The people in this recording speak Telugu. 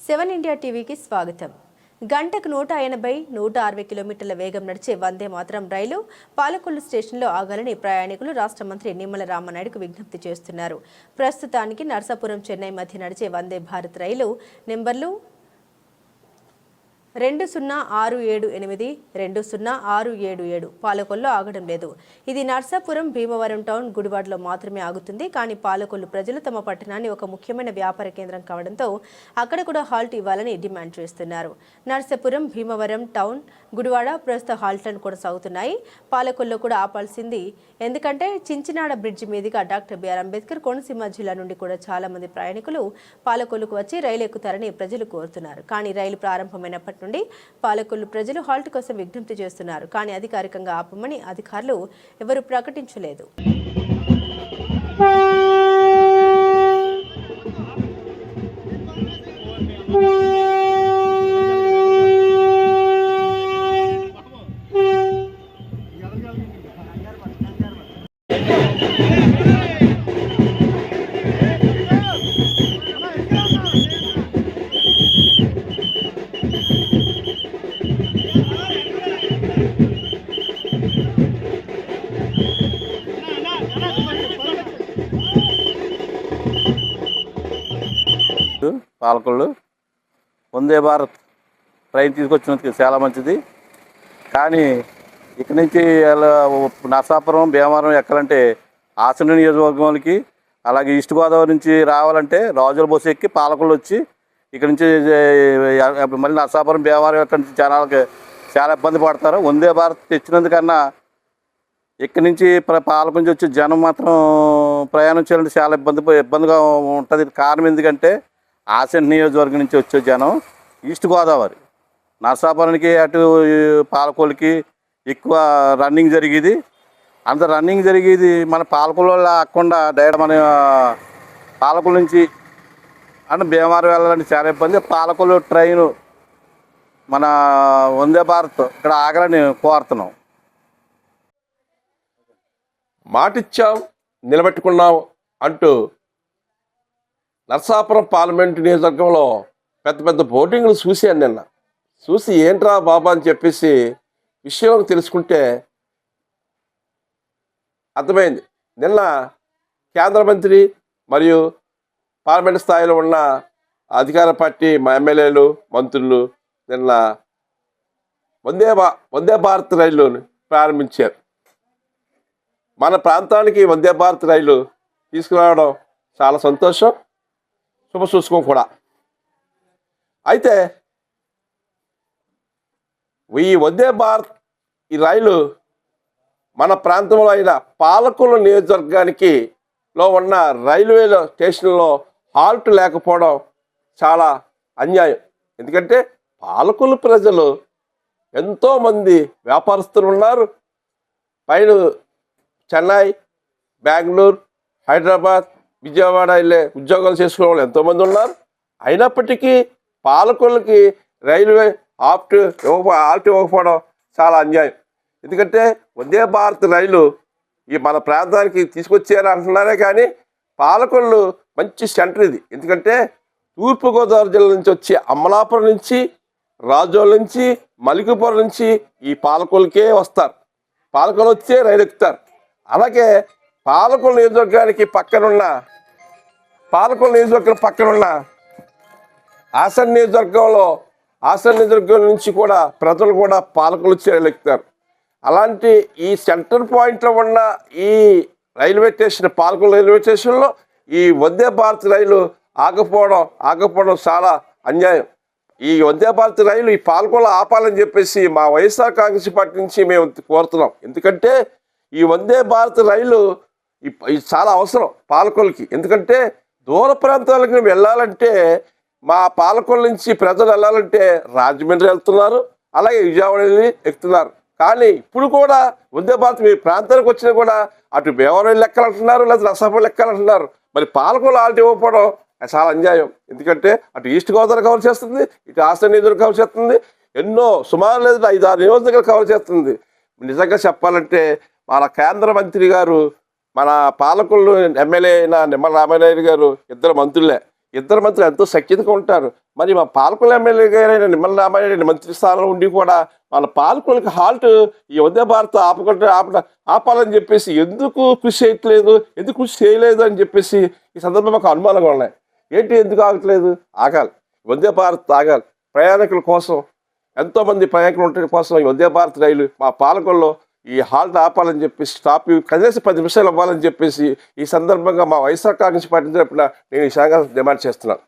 7 ఇండియా టీవీకి స్వాగతం. గంటకు 180, 160 కిలోమీటర్ల వేగం నడిచే వందే మాతరం రైలు పాలకొల్లు స్టేషన్లో ఆగాలని ప్రయాణికులు రాష్ట్ర మంత్రి నిమ్మల రామనాయుడుకు విజ్ఞప్తి చేస్తున్నారు. ప్రస్తుతానికి నర్సాపురం చెన్నై మధ్య నడిచే వందే భారత్ రైలు నెంబర్లు 20678, 20677 పాలకొల్లు ఆగడం లేదు. ఇది నర్సాపురం, భీమవరం టౌన్, గుడివాడలో మాత్రమే ఆగుతుంది. కానీ పాలకొల్లు ప్రజలు తమ పట్టణాన్ని ఒక ముఖ్యమైన వ్యాపార కేంద్రం కావడంతో అక్కడ కూడా హాల్ట్ ఇవ్వాలని డిమాండ్ చేస్తున్నారు. నర్సాపురం, భీమవరం టౌన్, గుడివాడ ప్రస్తుత హాల్ట్లను కొనసాగుతున్నాయి. పాలకొల్లు కూడా ఆపాల్సింది. ఎందుకంటే చించినాడ బ్రిడ్జి మీదుగా డాక్టర్ బిఆర్ అంబేద్కర్, కోనసీమ జిల్లా నుండి కూడా చాలా మంది ప్రయాణికులు పాలకొల్లుకు వచ్చి రైలు ఎక్కుతారని ప్రజలు కోరుతున్నారు. కానీ రైలు ప్రారంభమైనప్పటి నుండి పాలకొల్లు ప్రజలు హాల్ట్ కోసం విజ్ఞప్తి చేస్తున్నారు. కానీ అధికారికంగా ఆపమని అధికారులు ఎవరు ప్రకటించలేదు. పాలకొల్లు వందే భారత్ ట్రైన్ తీసుకొచ్చినందుకు చాలా మంచిది. కానీ ఇక్కడి నుంచి నర్సాపురం, భీమవరం ఎక్కాలంటే ఆసన నియోజకవర్గంలోకి, అలాగే ఈస్ట్ గోదావరి నుంచి రావాలంటే రాజుల బస్సు ఎక్కి పాలకొల్లు వచ్చి ఇక్కడి నుంచి మళ్ళీ నర్సాపురం, భీమవరం ఎక్కడి నుంచి జనాలకి చాలా ఇబ్బంది పడతారు. వందే భారత్ తెచ్చినందుకన్నా ఇక్కడి నుంచి పాలకొల్లు నుంచి వచ్చి జనం మాత్రం ప్రయాణం చేయాలంటే చాలా ఇబ్బందిగా ఉంటుంది. కారణం ఎందుకంటే ఆసన నియోజకవర్గం నుంచి వచ్చే జనం ఈస్ట్ గోదావరి, నర్సాపురానికి అటు పాలకొల్లుకి ఎక్కువ రన్నింగ్ జరిగేది. అంత రన్నింగ్ జరిగేది మన పాలకొల్లు ఆకుండా డైరెక్ట్ మన పాలకొల్లు నుంచి అంటే భీమవరం వెళ్ళాలంటే చాలా ఇబ్బంది. పాలకొల్లు ట్రైను మన వందే భారత్ ఇక్కడ ఆగాలని కోరుతున్నాం. మాటిచ్చాం, నిలబెట్టుకున్నాం అంటూ నర్సాపురం పార్లమెంటు నియోజకవర్గంలో పెద్ద పెద్ద బోర్డింగ్లు చూశాను. నిన్న చూసి ఏంట్రా బాబా అని చెప్పేసి విషయం తెలుసుకుంటే అర్థమైంది. నిన్న కేంద్ర మంత్రి మరియు పార్లమెంటు స్థాయిలో ఉన్న అధికార పార్టీ ఎమ్మెల్యేలు, మంత్రులు నిన్న వందే భారత్ రైలును ప్రారంభించారు. మన ప్రాంతానికి వందే భారత్ రైలు తీసుకురావడం చాలా సంతోషం, శుభసూచకం కూడా. అయితే ఈ వందే భారత్ ఈ రైలు మన ప్రాంతంలో అయిన పాలకొల్లు నియోజకవర్గానికి లో ఉన్న రైల్వే స్టేషన్లో హాల్ట్ లేకపోవడం చాలా అన్యాయం. ఎందుకంటే పాలకొల్లు ప్రజలు ఎంతోమంది వ్యాపారస్తులు ఉన్నారు. పైన చెన్నై, బెంగళూరు, హైదరాబాద్, విజయవాడ వెళ్ళే ఉద్యోగాలు చేసుకునే వాళ్ళు ఎంతోమంది ఉన్నారు. అయినప్పటికీ పాలకొల్లుకి రైల్వే హాల్ట్ ఇవ్వకపోవడం చాలా అన్యాయం. ఎందుకంటే వందే భారత్ రైలు ఈ మన ప్రాంతానికి తీసుకొచ్చారని అంటున్నారే కానీ పాలకొల్లు మంచి సెంటర్ ఇది. ఎందుకంటే తూర్పుగోదావరి జిల్లా నుంచి వచ్చి అమలాపురం నుంచి, రాజోల నుంచి, మలికిపురం నుంచి ఈ పాలకొల్లుకే వస్తారు. పాలకొల్లు వచ్చే రైలు ఎక్కుతారు. అలాగే పాలకొల్లు నియోజకవర్గం పక్కనున్న ఆసన నియోజకవర్గం నుంచి కూడా ప్రజలు కూడా పాలకొల్లు వచ్చి రైలు ఎక్కుతారు. అలాంటి ఈ సెంటర్ పాయింట్లో ఉన్న ఈ రైల్వే స్టేషన్, పాలకొల్లు రైల్వే స్టేషన్లో ఈ వందే భారత్ రైలు ఆగకపోవడం చాలా అన్యాయం. ఈ వందే భారత్ రైలు ఈ పాలకొల్లు ఆపాలని చెప్పేసి మా వైఎస్ఆర్ కాంగ్రెస్ పార్టీ నుంచి మేము కోరుతున్నాం. ఎందుకంటే ఈ వందే భారత్ రైలు చాలా అవసరం పాలకొల్లుకి. ఎందుకంటే దూర ప్రాంతాలకు వెళ్ళాలంటే మా పాలకొల్లు నుంచి ప్రజలు వెళ్ళాలంటే రాజమండ్రి వెళ్తున్నారు, అలాగే విజయవాడ వెళ్ళి ఎక్కుతున్నారు. కానీ ఇప్పుడు కూడా వందే భారత్ మీ ప్రాంతానికి వచ్చినా కూడా అటు భీమవరం లెక్కాలంటున్నారు, లేదా నర్సాపురం లెక్కాలంటున్నారు. మరి పాలకొల్లు ఆల్ట్ ఇవ్వకపోవడం చాలా అన్యాయం. ఎందుకంటే అటు ఈస్ట్ గోదావరి కవర్ చేస్తుంది, ఇటు ఆసన నియోజకవర్గం కవర్ చేస్తుంది, ఎన్నో సుమారు లేదు 5-6 నియోజకవర్గాలు కవర్ చేస్తుంది. నిజంగా చెప్పాలంటే మన కేంద్ర మంత్రి గారు, మన పాలకొల్లు ఎమ్మెల్యే అయిన నిమ్మల రామనాయుడు గారు ఇద్దరు మంత్రులే. ఇద్దరు మంత్రులు ఎంతో సఖ్యతగా ఉంటారు. మరి మా పాలకుల ఎమ్మెల్యే గారైన నిమ్మల రామారెడ్డి మంత్రి స్థానంలో ఉండి కూడా వాళ్ళ పాలకులకి హాల్ట్ ఈ వందే భారత్ ఆపాలని చెప్పేసి ఎందుకు కృషి చేయట్లేదు, ఎందుకు కృషి చేయలేదు అని చెప్పేసి ఈ సందర్భంగా మాకు అనుమానంగా ఉన్నాయి. ఏంటి ఎందుకు ఆగట్లేదు? ఆగాలి, వందే భారత్ ఆగాలి. ప్రయాణికుల కోసం, ఎంతోమంది ప్రయాణికులు ఉండటం కోసం ఈ వందే భారత్ రైలు మా పాలకుల్లో ఈ హాల్ట్ ఆపాలని చెప్పేసి స్టాప్ కనీసం 10 నిమిషాలు అవ్వాలని చెప్పేసి ఈ సందర్భంగా మా వైఎస్ఆర్ కాంగ్రెస్ పార్టీ తరపున నేను ఈ విషయంగా డిమాండ్ చేస్తున్నాను.